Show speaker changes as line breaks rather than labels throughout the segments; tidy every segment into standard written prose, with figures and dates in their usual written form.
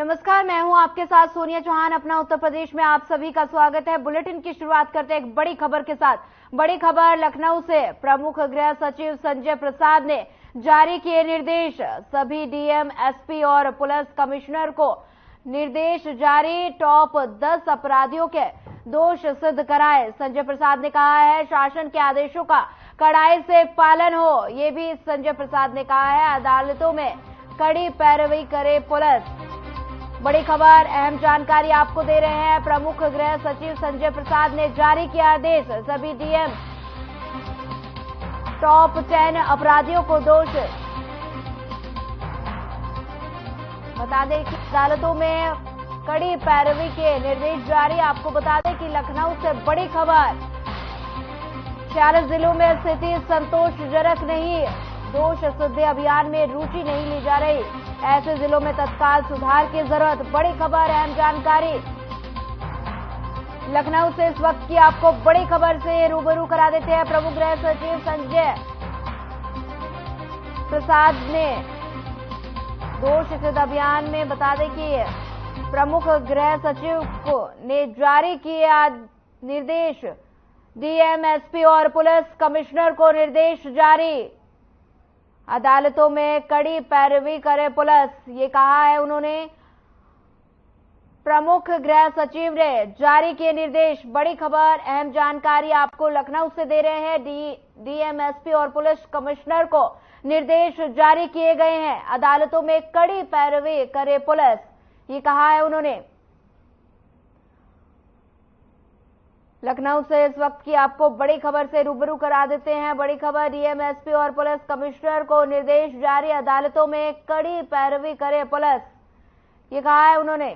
नमस्कार, मैं हूं आपके साथ सोनिया चौहान। अपना उत्तर प्रदेश में आप सभी का स्वागत है। बुलेटिन की शुरुआत करते हैं एक बड़ी खबर के साथ। बड़ी खबर लखनऊ से। प्रमुख गृह सचिव संजय प्रसाद ने जारी किए निर्देश। सभी डीएम, एसपी और पुलिस कमिश्नर को निर्देश जारी। टॉप 10 अपराधियों के दोष सिद्ध कराए। संजय प्रसाद ने कहा है शासन के आदेशों का कड़ाई से पालन हो। ये भी संजय प्रसाद ने कहा है। अदालतों में कड़ी पैरवी करे पुलिस। बड़ी खबर, अहम जानकारी आपको दे रहे हैं। प्रमुख गृह सचिव संजय प्रसाद ने जारी किया आदेश। सभी डीएम, टॉप 10 अपराधियों को दोष। बता दें कि अदालतों में कड़ी पैरवी के निर्देश जारी। आपको बता दें कि लखनऊ से बड़ी खबर, 46 जिलों में स्थिति संतोषजनक नहीं। दोष सिद्धि अभियान में रुचि नहीं ली जा रही। ऐसे जिलों में तत्काल सुधार की जरूरत। बड़ी खबर, अहम जानकारी लखनऊ से इस वक्त की आपको बड़ी खबर से रूबरू करा देते हैं। प्रमुख गृह सचिव संजय प्रसाद ने दोष सिद्ध अभियान में बता दें कि प्रमुख गृह सचिव को ने जारी किए निर्देश। डीएम, एसपी और पुलिस कमिश्नर को निर्देश जारी। अदालतों में कड़ी पैरवी करे पुलिस, ये कहा है उन्होंने। प्रमुख गृह सचिव ने जारी किए निर्देश। बड़ी खबर, अहम जानकारी आपको लखनऊ से दे रहे हैं। डीएम, एसपी और पुलिस कमिश्नर को निर्देश जारी किए गए हैं। अदालतों में कड़ी पैरवी करे पुलिस, ये कहा है उन्होंने। लखनऊ से इस वक्त की आपको बड़ी खबर से रूबरू करा देते हैं। बड़ी खबर, डीएम, एसपी और पुलिस कमिश्नर को निर्देश जारी। अदालतों में कड़ी पैरवी करे पुलिस, ये कहा है उन्होंने।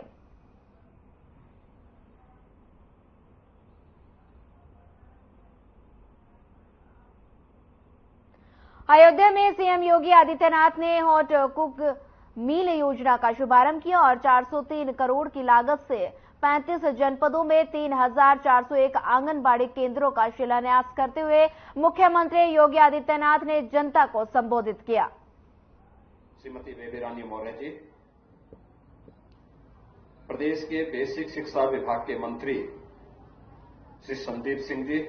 अयोध्या में सीएम योगी आदित्यनाथ ने हॉट कुक मील योजना का शुभारंभ किया और 403 करोड़ की लागत से 35 जनपदों में 3,401 आंगनबाड़ी केंद्रों का शिलान्यास करते हुए मुख्यमंत्री योगी आदित्यनाथ ने जनता को संबोधित किया।
श्रीमती बेबी रानी मौर्य जी, प्रदेश के बेसिक शिक्षा विभाग के मंत्री श्री संदीप सिंह जी,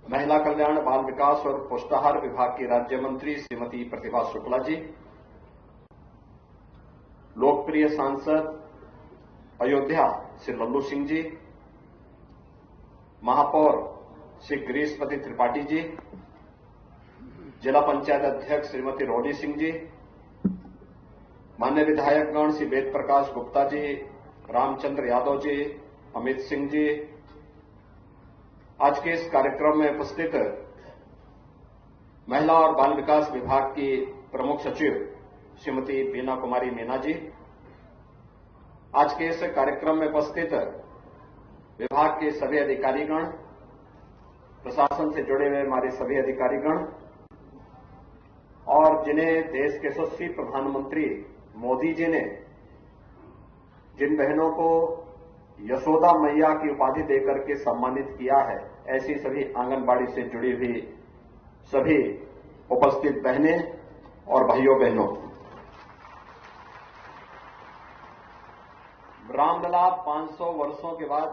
महिला कल्याण, बाल विकास और पुष्टाहार विभाग की राज्य मंत्री श्रीमती प्रतिभा शुक्ला जी, लोकप्रिय सांसद अयोध्या श्री लल्लू सिंह जी, महापौर श्री गिरीशपति त्रिपाठी जी, जिला पंचायत अध्यक्ष श्रीमती रोडी सिंह जी, मान्य विधायकगण श्री वेद प्रकाश गुप्ता जी, रामचंद्र यादव जी, अमित सिंह जी, आज के इस कार्यक्रम में उपस्थित महिला और बाल विकास विभाग की प्रमुख सचिव श्रीमती बीना कुमारी मीना जी, आज के इस कार्यक्रम में उपस्थित विभाग के सभी अधिकारीगण, प्रशासन से जुड़े हुए हमारे सभी अधिकारीगण और जिन्हें देश के यशस्वी प्रधानमंत्री मोदी जी ने जिन बहनों को यशोदा मैया की उपाधि देकर के सम्मानित किया है, ऐसी सभी आंगनबाड़ी से जुड़ी हुई सभी उपस्थित बहनें और भाइयों बहनों, रामलला 500 वर्षों के बाद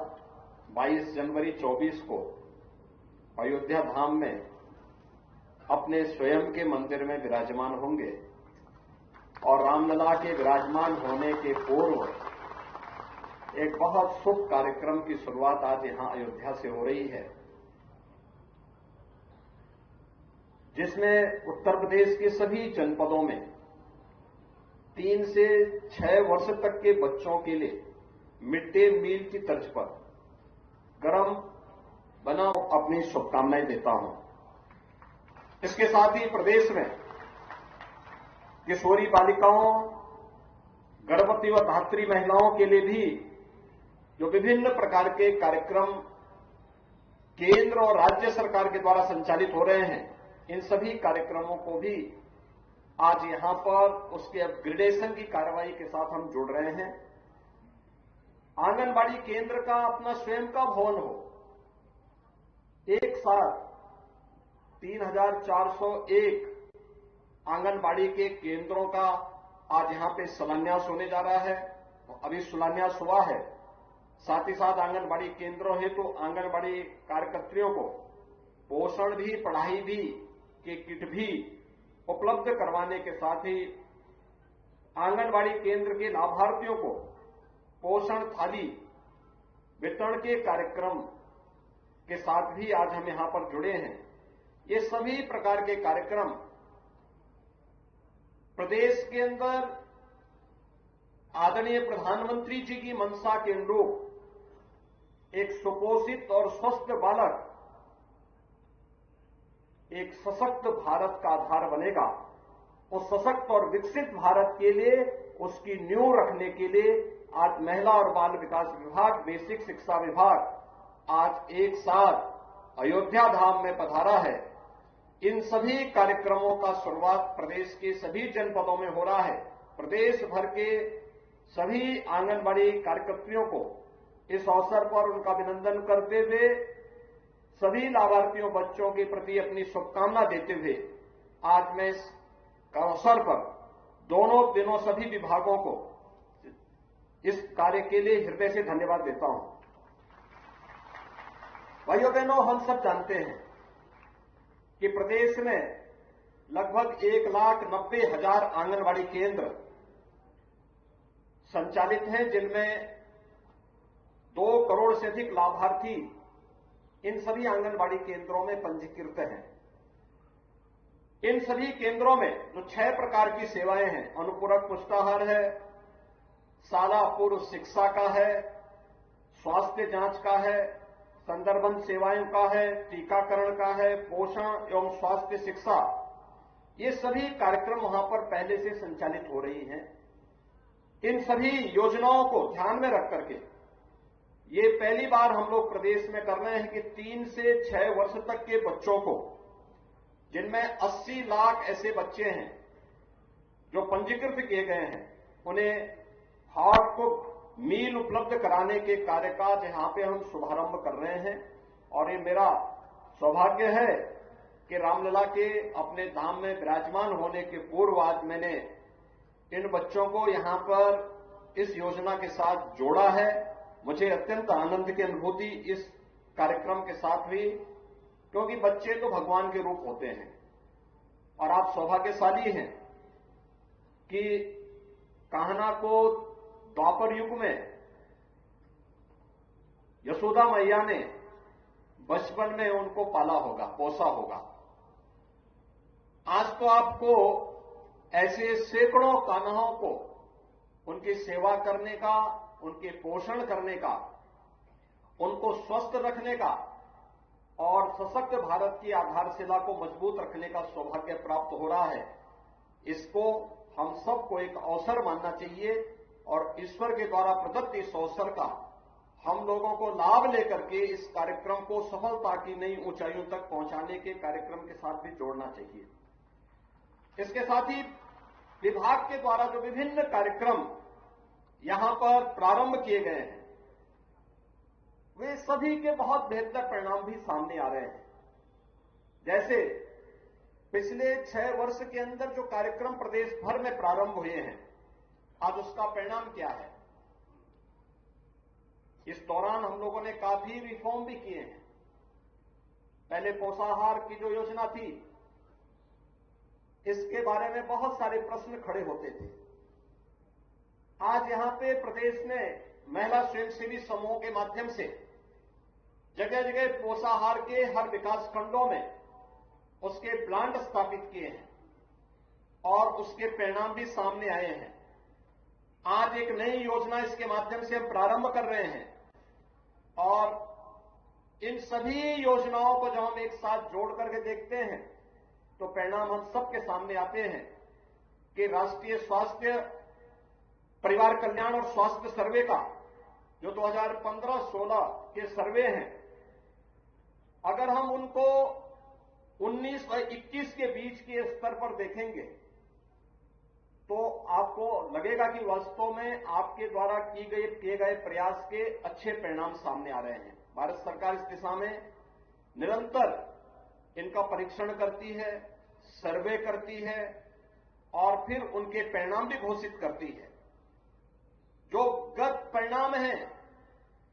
22 जनवरी 24 को अयोध्या धाम में अपने स्वयं के मंदिर में विराजमान होंगे और रामलला के विराजमान होने के पूर्व एक बहुत शुभ कार्यक्रम की शुरुआत आज यहां अयोध्या से हो रही है, जिसमें उत्तर प्रदेश के सभी जनपदों में 3 से 6 वर्ष तक के बच्चों के लिए मिड डे मील की तर्ज पर गरम बना अपनी शुभकामनाएं देता हूं। इसके साथ ही प्रदेश में किशोरी बालिकाओं, गर्भवती व धात्री महिलाओं के लिए भी जो विभिन्न प्रकार के कार्यक्रम केंद्र और राज्य सरकार के द्वारा संचालित हो रहे हैं, इन सभी कार्यक्रमों को भी आज यहां पर उसके अपग्रेडेशन की कार्रवाई के साथ हम जुड़ रहे हैं। आंगनबाड़ी केंद्र का अपना स्वयं का भवन हो, एक साथ 3,401 आंगनबाड़ी के केंद्रों का आज यहां पे शिलान्यास होने जा रहा है। अभी शिलान्यास हुआ है। साथ ही साथ आंगनबाड़ी केंद्रों हेतु आंगनबाड़ी कार्यकर्त्रियों को पोषण भी, पढ़ाई भी के किट भी उपलब्ध करवाने के साथ ही आंगनबाड़ी केंद्र के लाभार्थियों को पोषण थाली वितरण के कार्यक्रम के साथ भी आज हम यहां पर जुड़े हैं। ये सभी प्रकार के कार्यक्रम प्रदेश के अंदर आदरणीय प्रधानमंत्री जी की मंशा के अनुरूप एक सुपोषित और स्वस्थ बालक एक सशक्त भारत का आधार बनेगा। उस सशक्त और विकसित भारत के लिए उसकी नींव रखने के लिए आज महिला और बाल विकास विभाग, बेसिक शिक्षा विभाग आज एक साथ अयोध्या धाम में पधारा है। इन सभी कार्यक्रमों का शुरुआत प्रदेश के सभी जनपदों में हो रहा है। प्रदेश भर के सभी आंगनबाड़ी कार्यकर्त्रियों को इस अवसर पर उनका अभिनंदन करते हुए, सभी लाभार्थियों बच्चों के प्रति अपनी शुभकामना देते हुए आज मैं इस अवसर पर दोनों दिनों सभी विभागों को इस कार्य के लिए हृदय से धन्यवाद देता हूं। भाइयों बहनों, हम सब जानते हैं कि प्रदेश में लगभग 1,90,000 आंगनबाड़ी केंद्र संचालित हैं, जिनमें 2 करोड़ से अधिक लाभार्थी इन सभी आंगनबाड़ी केंद्रों में पंजीकृत हैं। इन सभी केंद्रों में जो 6 प्रकार की सेवाएं हैं, अनुपूरक पुष्टाहार है, शाला पूर्व शिक्षा का है, स्वास्थ्य जांच का है, संदर्भन सेवाओं का है, टीकाकरण का है, पोषण एवं स्वास्थ्य शिक्षा, ये सभी कार्यक्रम वहां पर पहले से संचालित हो रही हैं। इन सभी योजनाओं को ध्यान में रख करके ये पहली बार हम लोग प्रदेश में कर रहे हैं कि 3 से 6 वर्ष तक के बच्चों को, जिनमें 80 लाख ऐसे बच्चे हैं जो पंजीकृत किए गए हैं, उन्हें हॉट कुक मील उपलब्ध कराने के कार्य का जहां पे हम शुभारंभ कर रहे हैं। और ये मेरा सौभाग्य है कि रामलला के अपने धाम में विराजमान होने के पूर्व आज मैंने इन बच्चों को यहां पर इस योजना के साथ जोड़ा है। मुझे अत्यंत आनंद की अनुभूति इस कार्यक्रम के साथ हुई, क्योंकि बच्चे तो भगवान के रूप होते हैं और आप सौभाग्यशाली हैं कि कान्हा को द्वापर युग में यशोदा मैया ने बचपन में उनको पाला होगा, पोसा होगा। आज तो आपको ऐसे सैकड़ों कान्हाओं को उनकी सेवा करने का, उनके पोषण करने का, उनको स्वस्थ रखने का और सशक्त भारत की आधारशिला को मजबूत रखने का सौभाग्य प्राप्त हो रहा है। इसको हम सबको एक अवसर मानना चाहिए और ईश्वर के द्वारा प्रदत्त इस अवसर का हम लोगों को लाभ लेकर के इस कार्यक्रम को सफलता की नई ऊंचाइयों तक पहुंचाने के कार्यक्रम के साथ भी जोड़ना चाहिए। इसके साथ ही विभाग के द्वारा जो विभिन्न कार्यक्रम यहां पर प्रारंभ किए गए हैं, वे सभी के बहुत बेहतर परिणाम भी सामने आ रहे हैं। जैसे पिछले 6 वर्ष के अंदर जो कार्यक्रम प्रदेश भर में प्रारंभ हुए हैं, आज उसका परिणाम क्या है। इस दौरान हम लोगों ने काफी रिफॉर्म भी किए हैं। पहले पोषाहार की जो योजना थी, इसके बारे में बहुत सारे प्रश्न खड़े होते थे। आज यहां पे प्रदेश में महिला स्वयंसेवी समूहों के माध्यम से जगह जगह पोषाहार के हर विकास खंडों में उसके प्लांट स्थापित किए हैं और उसके परिणाम भी सामने आए हैं। आज एक नई योजना इसके माध्यम से हम प्रारंभ कर रहे हैं और इन सभी योजनाओं को जब हम एक साथ जोड़ करके देखते हैं तो परिणाम हम सबके सामने आते हैं कि राष्ट्रीय स्वास्थ्य परिवार कल्याण और स्वास्थ्य सर्वे का जो 2015-16 के सर्वे हैं, अगर हम उनको 19 और 21 के बीच के स्तर पर देखेंगे तो आपको लगेगा कि वास्तव में आपके द्वारा किए गए प्रयास के अच्छे परिणाम सामने आ रहे हैं। भारत सरकार इस दिशा में निरंतर इनका परीक्षण करती है, सर्वे करती है और फिर उनके परिणाम भी घोषित करती है। जो गत परिणाम हैं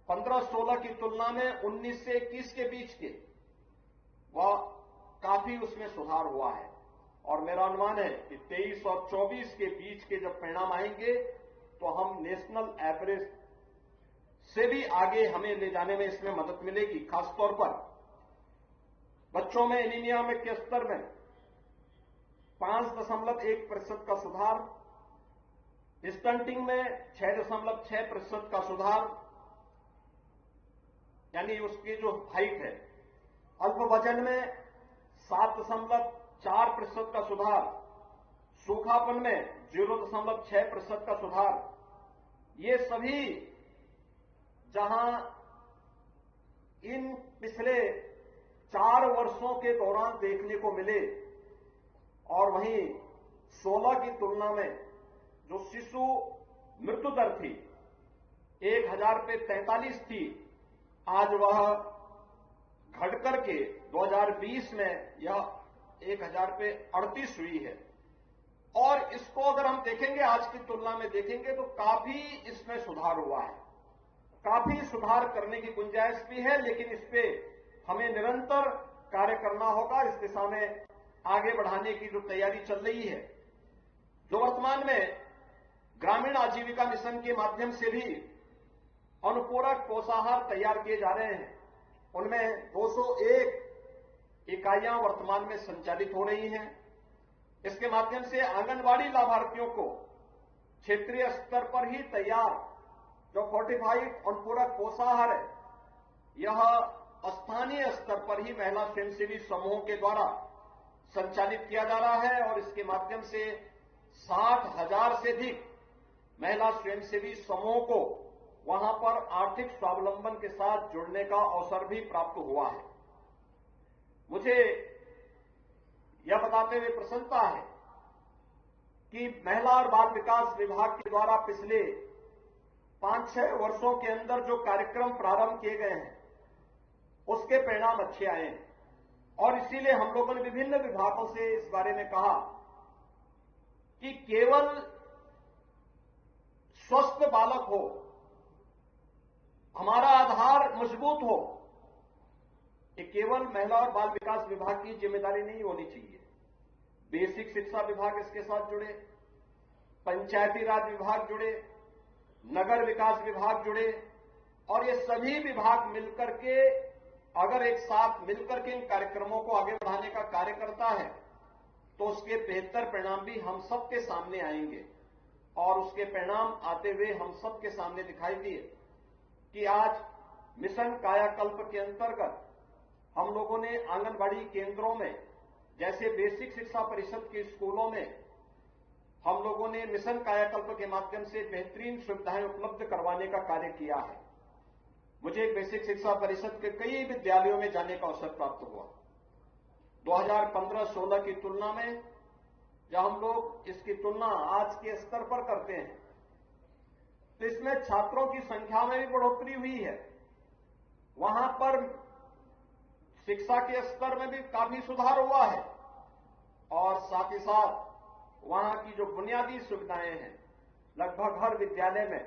15-16 की तुलना में 19 से 21 के बीच के, वह काफी उसमें सुधार हुआ है। और मेरा अनुमान है कि 23 और 24 के बीच के जब परिणाम आएंगे तो हम नेशनल एवरेज से भी आगे हमें ले जाने में इसमें मदद मिलेगी। खासतौर पर बच्चों में एनीमिया में के स्तर में 5.1% का सुधार, स्टंटिंग में 6.6% का सुधार, यानी उसकी जो हाइट है, अल्प वजन में 7.4% का सुधार, सूखापन में 0.6% का सुधार, ये सभी जहां इन पिछले 4 वर्षों के दौरान देखने को मिले, और वहीं 16 की तुलना में जो शिशु मृत्यु दर थी 1000 पे 43 थी, आज वह घटकर के 2020 में यह 1000 पे 38 हुई है। और इसको अगर हम देखेंगे, आज की तुलना में देखेंगे, तो काफी इसमें सुधार हुआ है। काफी सुधार करने की गुंजाइश भी है, लेकिन इस पे हमें निरंतर कार्य करना होगा। इस दिशा में आगे बढ़ाने की जो तैयारी चल रही है, जो वर्तमान में ग्रामीण आजीविका मिशन के माध्यम से भी अनुपूरक पोषाहार तैयार किए जा रहे हैं, उनमें 201 इकाइयां वर्तमान में संचालित हो रही हैं। इसके माध्यम से आंगनबाड़ी लाभार्थियों को क्षेत्रीय स्तर पर ही तैयार जो फोर्टिफाइड अनुपूरक पोषाहार है, यह स्थानीय स्तर पर ही महिला स्वयंसेवी समूहों के द्वारा संचालित किया जा रहा है। और इसके माध्यम से 60,000 से अधिक महिला स्वयंसेवी समूहों को वहां पर आर्थिक स्वावलंबन के साथ जुड़ने का अवसर भी प्राप्त हुआ है। मुझे यह बताते हुए प्रसन्नता है कि महिला और बाल विकास विभाग के द्वारा पिछले 5-6 वर्षों के अंदर जो कार्यक्रम प्रारंभ किए गए हैं, उसके परिणाम अच्छे आए हैं। और इसीलिए हम लोगों ने विभिन्न विभागों से इस बारे में कहा कि केवल स्वस्थ बालक हो, हमारा आधार मजबूत हो, ये केवल महिला और बाल विकास विभाग की जिम्मेदारी नहीं होनी चाहिए। बेसिक शिक्षा विभाग इसके साथ जुड़े, पंचायती राज विभाग जुड़े, नगर विकास विभाग जुड़े, और ये सभी विभाग मिलकर के अगर एक साथ मिलकर के इन कार्यक्रमों को आगे बढ़ाने का कार्य करता है, तो उसके बेहतर परिणाम भी हम सबके सामने आएंगे। और उसके परिणाम आते हुए हम सबके सामने दिखाई दिए कि आज मिशन कायाकल्प के अंतर्गत हम लोगों ने आंगनबाड़ी केंद्रों में, जैसे बेसिक शिक्षा परिषद के स्कूलों में, हम लोगों ने मिशन कायाकल्प के माध्यम से बेहतरीन सुविधाएं उपलब्ध करवाने का कार्य किया है। मुझे बेसिक शिक्षा परिषद के कई विद्यालयों में जाने का अवसर प्राप्त हुआ। 2015-16 की तुलना में जब हम लोग इसकी तुलना आज के स्तर पर करते हैं, तो इसमें छात्रों की संख्या में भी बढ़ोतरी हुई है। वहां पर शिक्षा के स्तर में भी काफी सुधार हुआ है, और साथ ही साथ वहां की जो बुनियादी सुविधाएं हैं, लगभग हर विद्यालय में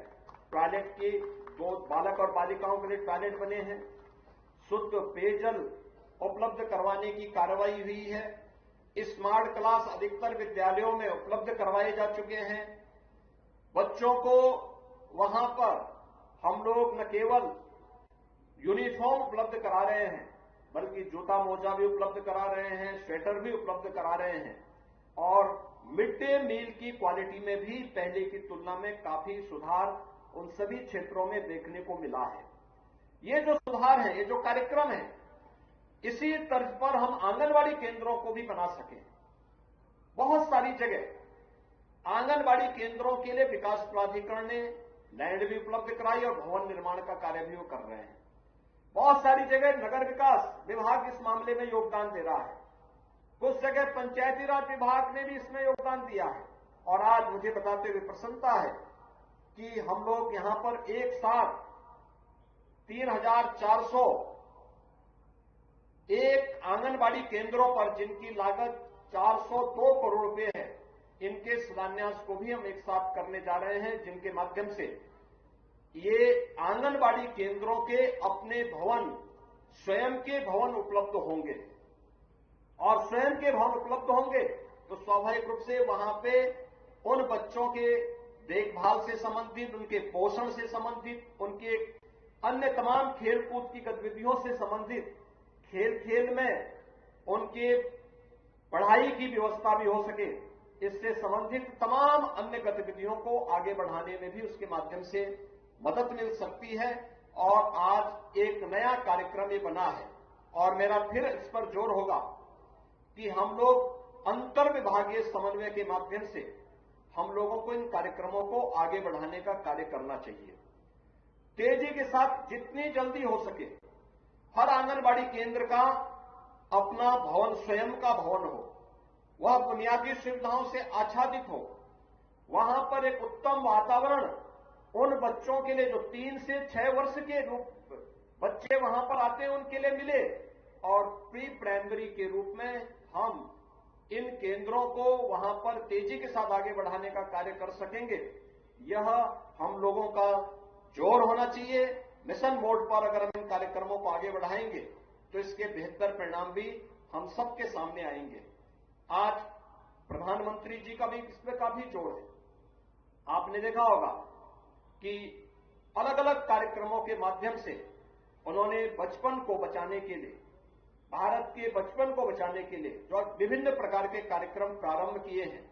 टॉयलेट की, 2 बालक और बालिकाओं के लिए टॉयलेट बने हैं, शुद्ध पेयजल उपलब्ध करवाने की कार्रवाई हुई है, स्मार्ट क्लास अधिकतर विद्यालयों में उपलब्ध करवाए जा चुके हैं। बच्चों को वहां पर हम लोग न केवल यूनिफॉर्म उपलब्ध करा रहे हैं, बल्कि जूता मोजा भी उपलब्ध करा रहे हैं, स्वेटर भी उपलब्ध करा रहे हैं, और मिड डे मील की क्वालिटी में भी पहले की तुलना में काफी सुधार उन सभी क्षेत्रों में देखने को मिला है। ये जो सुधार है, ये जो कार्यक्रम है, इसी तर्ज पर हम आंगनबाड़ी केंद्रों को भी बना सकें। बहुत सारी जगह आंगनबाड़ी केंद्रों के लिए विकास प्राधिकरण ने लैंड भी उपलब्ध कराई और भवन निर्माण का कार्य भी वो कर रहे हैं। बहुत सारी जगह नगर विकास विभाग इस मामले में योगदान दे रहा है, कुछ जगह पंचायती राज विभाग ने भी इसमें योगदान दिया है। और आज मुझे बताते हुए प्रसन्नता है कि हम लोग यहां पर एक साथ 3,400 एक आंगनबाड़ी केंद्रों पर, जिनकी लागत 402 करोड़ रुपए है, इनके शिलान्यास को भी हम एक साथ करने जा रहे हैं, जिनके माध्यम से ये आंगनबाड़ी केंद्रों के अपने भवन, स्वयं के भवन उपलब्ध होंगे। और स्वयं के भवन उपलब्ध होंगे तो स्वाभाविक रूप से वहां पे उन बच्चों के देखभाल से संबंधित, उनके पोषण से संबंधित, उनके अन्य तमाम खेलकूद की गतिविधियों से संबंधित, खेल खेल में उनके पढ़ाई की व्यवस्था भी हो सके, इससे संबंधित तमाम अन्य गतिविधियों को आगे बढ़ाने में भी उसके माध्यम से मदद मिल सकती है। और आज एक नया कार्यक्रम ये बना है और मेरा फिर इस पर जोर होगा कि हम लोग अंतर विभागीय समन्वय के माध्यम से हम लोगों को इन कार्यक्रमों को आगे बढ़ाने का कार्य करना चाहिए। तेजी के साथ जितनी जल्दी हो सके हर आंगनबाड़ी केंद्र का अपना भवन, स्वयं का भवन हो, वह बुनियादी सुविधाओं से आच्छादित हो, वहां पर एक उत्तम वातावरण उन बच्चों के लिए जो 3 से 6 वर्ष के रूप बच्चे वहां पर आते हैं उनके लिए मिले। और प्री प्राइमरी के रूप में हम इन केंद्रों को वहां पर तेजी के साथ आगे बढ़ाने का कार्य कर सकेंगे। यह हम लोगों का जोर होना चाहिए। मिशन मोड पर अगर हम इन कार्यक्रमों को आगे बढ़ाएंगे तो इसके बेहतर परिणाम भी हम सबके सामने आएंगे। आज प्रधानमंत्री जी का भी इसमें काफी जोर है। आपने देखा होगा कि अलग अलग कार्यक्रमों के माध्यम से उन्होंने बचपन को बचाने के लिए, भारत के बचपन को बचाने के लिए जो विभिन्न प्रकार के कार्यक्रम प्रारंभ किए हैं,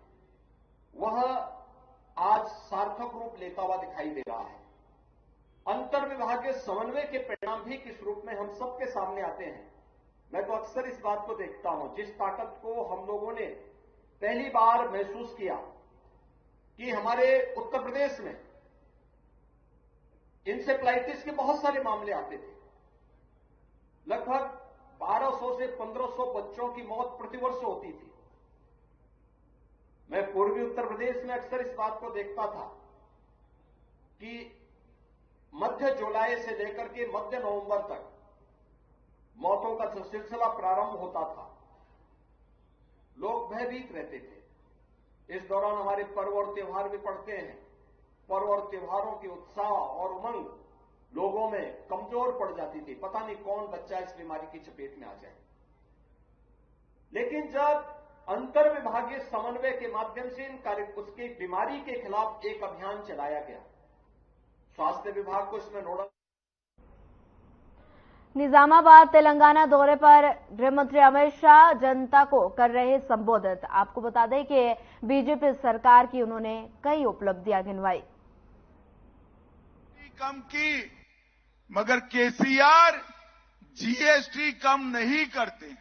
वह आज सार्थक रूप लेता हुआ दिखाई दे रहा है। अंतर विभागीय समन्वय के परिणाम भी किस रूप में हम सबके सामने आते हैं। मैं तो अक्सर इस बात को देखता हूं, जिस ताकत को हम लोगों ने पहली बार महसूस किया कि हमारे उत्तर प्रदेश में इंसेफ्लाइटिस के बहुत सारे मामले आते थे। लगभग 1200 से 1500 बच्चों की मौत प्रतिवर्ष होती थी। मैं पूर्वी उत्तर प्रदेश में अक्सर इस बात को देखता था कि मध्य जुलाई से लेकर के मध्य नवंबर तक मौतों का जो सिलसिला प्रारंभ होता था, लोग भयभीत रहते थे। इस दौरान हमारे पर्व और त्योहार भी पड़ते हैं। पर्व और त्योहारों की उत्साह और उमंग लोगों में कमजोर पड़ जाती थी। पता नहीं कौन बच्चा इस बीमारी की चपेट में आ जाए। लेकिन जब अंतर विभागीय समन्वय के माध्यम से उसकी बीमारी के खिलाफ एक अभियान चलाया गया, स्वास्थ्य विभाग को इसमें नोडल।
निजामाबाद तेलंगाना दौरे पर गृह मंत्री अमित शाह जनता को कर रहे संबोधित। आपको बता दें कि बीजेपी सरकार की उन्होंने कई उपलब्धियां गिनवाई।
कम की, मगर केसीआर जीएसटी कम नहीं करते हैं।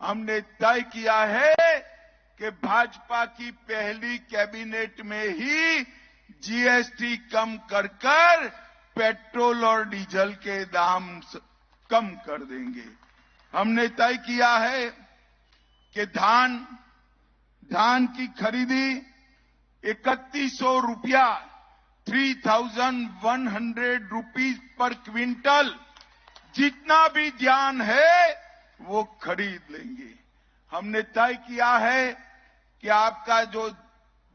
हमने तय किया है कि भाजपा की पहली कैबिनेट में ही जीएसटी कम कर पेट्रोल और डीजल के दाम कम कर देंगे। हमने तय किया है कि धान की खरीदी 3100 रुपया 3100 रुपीज पर क्विंटल, जितना भी धान है वो खरीद लेंगे। हमने तय किया है कि आपका जो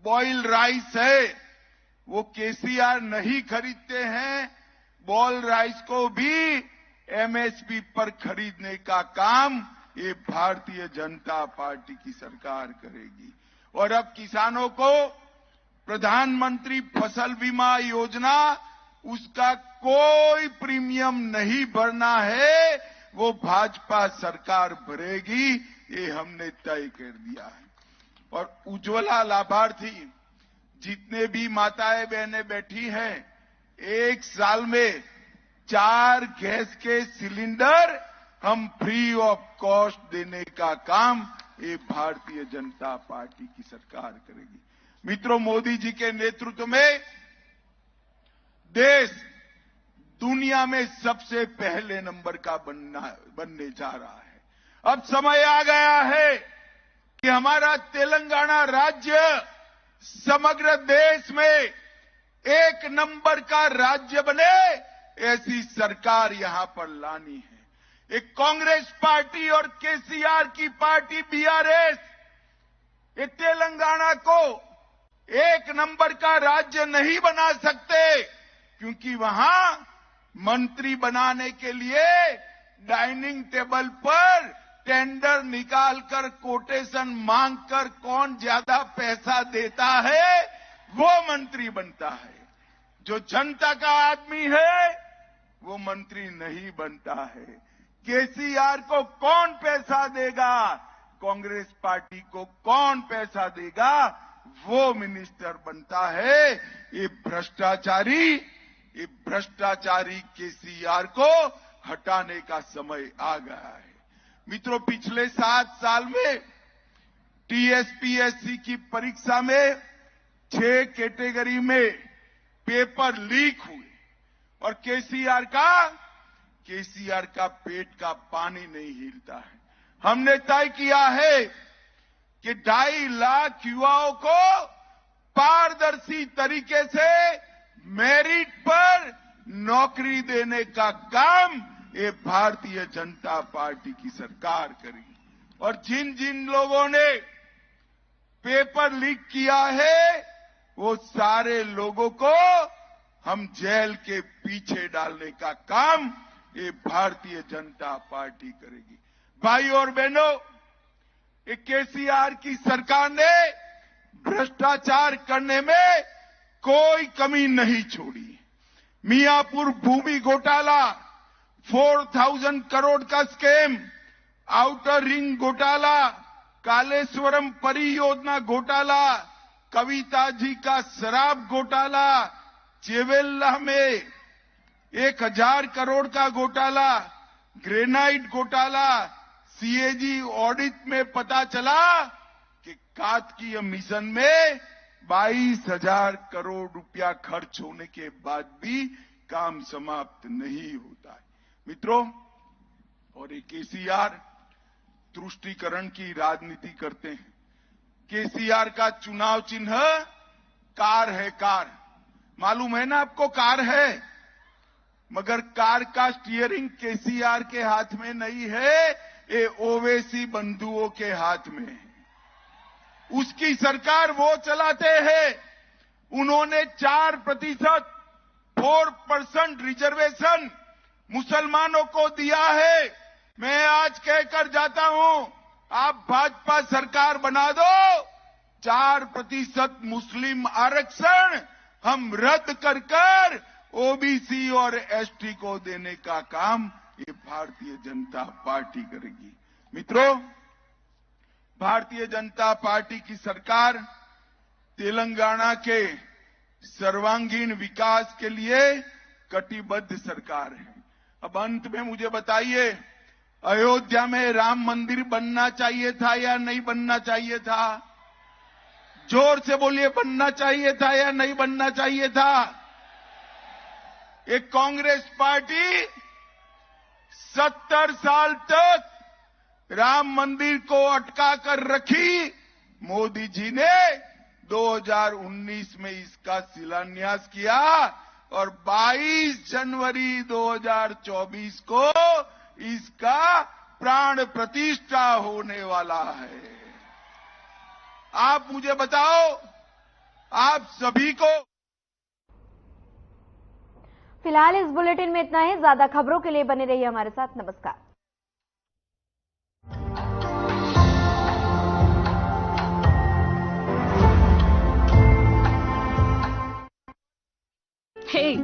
बॉयल राइस है वो केसीआर नहीं खरीदते हैं, बॉयल राइस को भी एमएसपी पर खरीदने का काम ये भारतीय जनता पार्टी की सरकार करेगी। और अब किसानों को प्रधानमंत्री फसल बीमा योजना, उसका कोई प्रीमियम नहीं भरना है, वो भाजपा सरकार भरेगी, ये हमने तय कर दिया है। और उज्ज्वला लाभार्थी जितने भी माताएं बहनें बैठी हैं, 1 साल में 4 गैस के सिलेंडर हम फ्री ऑफ कॉस्ट देने का काम ये भारतीय जनता पार्टी की सरकार करेगी। मित्रों, मोदी जी के नेतृत्व में देश दुनिया में सबसे पहले नंबर का बनने जा रहा है। अब समय आ गया है कि हमारा तेलंगाना राज्य समग्र देश में 1 नंबर का राज्य बने, ऐसी सरकार यहां पर लानी है। एक कांग्रेस पार्टी और केसीआर की पार्टी बीआरएस ये तेलंगाना को एक नंबर का राज्य नहीं बना सकते, क्योंकि वहां मंत्री बनाने के लिए डाइनिंग टेबल पर टेंडर निकालकर कोटेशन मांगकर कौन ज्यादा पैसा देता है वो मंत्री बनता है। जो जनता का आदमी है वो मंत्री नहीं बनता है। केसीआर को कौन पैसा देगा, कांग्रेस पार्टी को कौन पैसा देगा, वो मिनिस्टर बनता है। ये भ्रष्टाचारी केसीआर को हटाने का समय आ गया है। मित्रों, पिछले 7 साल में टीएसपीएससी की परीक्षा में 6 कैटेगरी में पेपर लीक हुए और केसीआर का पेट का पानी नहीं हिलता है। हमने तय किया है कि 2.5 लाख युवाओं को पारदर्शी तरीके से मेरिट पर नौकरी देने का काम ये भारतीय जनता पार्टी की सरकार करेगी। और जिन जिन लोगों ने पेपर लीक किया है वो सारे लोगों को हम जेल के पीछे डालने का काम ये भारतीय जनता पार्टी करेगी। भाई और बहनों, ये केसीआर की सरकार ने भ्रष्टाचार करने में कोई कमी नहीं छोड़ी। मियापुर भूमि घोटाला, 4000 करोड़ का स्कैम, आउटर रिंग घोटाला, कालेश्वरम परियोजना घोटाला, कविता जी का शराब घोटाला, चेवेल्ला में 1000 करोड़ का घोटाला, ग्रेनाइट घोटाला, सीएजी ऑडिट में पता चला कि कार्तिकीय मिशन में 22,000 करोड़ रुपया खर्च होने के बाद भी काम समाप्त नहीं होता है। मित्रों, और ये केसीआर तुष्टीकरण की राजनीति करते हैं। केसीआर का चुनाव चिन्ह कार है। कार मालूम है ना आपको, कार है, मगर कार का स्टीयरिंग केसीआर के हाथ में नहीं है, ये ओवैसी बंधुओं के हाथ में है। उसकी सरकार वो चलाते हैं। उन्होंने 4% रिजर्वेशन मुसलमानों को दिया है। मैं आज कहकर जाता हूं, आप भाजपा सरकार बना दो, 4% मुस्लिम आरक्षण हम रद्द कर ओबीसी और एसटी को देने का काम ये भारतीय जनता पार्टी करेगी। मित्रों, भारतीय जनता पार्टी की सरकार तेलंगाना के सर्वांगीण विकास के लिए कटिबद्ध सरकार है। अब अंत में मुझे बताइए, अयोध्या में राम मंदिर बनना चाहिए था या नहीं बनना चाहिए था? जोर से बोलिए, बनना चाहिए था या नहीं बनना चाहिए था? एक कांग्रेस पार्टी 70 साल तक राम मंदिर को अटका कर रखी। मोदी जी ने 2019 में इसका शिलान्यास किया और 22 जनवरी 2024 को इसका प्राण प्रतिष्ठा होने वाला है। आप मुझे बताओ, आप सभी को।
फिलहाल इस बुलेटिन में इतना ही। ज्यादा खबरों के लिए बने रहिए हमारे साथ। नमस्कार।
Hey